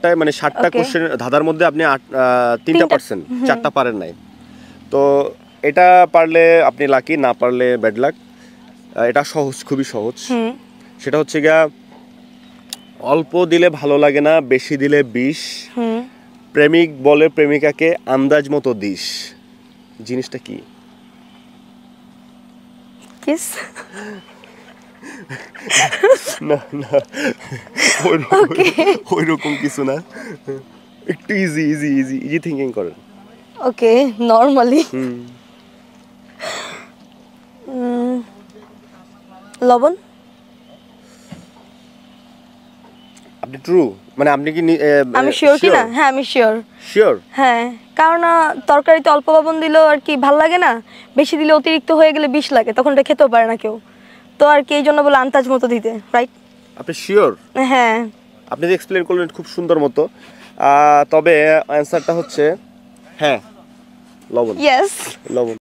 8টায় মানে 7টা কোশ্চেন ধাঁধার মধ্যে আপনি 3টা পারছেন, 4টা পারেন নাই। তো এটা পারলে আপনি লাকি, না পারলে ব্যাড লাক। এটা সহজ, খুবই সহজ। সেটা হচ্ছে গিয়া অল্প দিলে ভালো লাগে না, বেশি দিলে বিষ। প্রেমিক বলে প্রেমিকাকে আন্দাজ মতো দিস। জিনিসটা কি? কিস? না না, ওইরকম কিছু না, একটু easy easy easy easy thinking করেন। ওকে, নরমালি লবণ। আপনি ট্রু মানে আপনি কি আমি শিওর কি না? হ্যাঁ আমি শিওর। শিওর? হ্যাঁ, কারণ তরকারিতে অল্প লবণ দিলেও আর কি ভাল লাগে না, বেশি দিলে অতিরিক্ত হয়ে গেলে বিষ লাগে, তখন এটা খেতেও পারে না কেউ। তো আর কি এই জন্য বলে আন্দাজ মতো দিতে, রাইট? আপনি শিওর? হ্যাঁ। আপনি যে এক্সপ্লেন করলেন খুব সুন্দর মতো, তবে অ্যান্সারটা হচ্ছে হ্যাঁ, লবণ। ইয়েস, লবণ।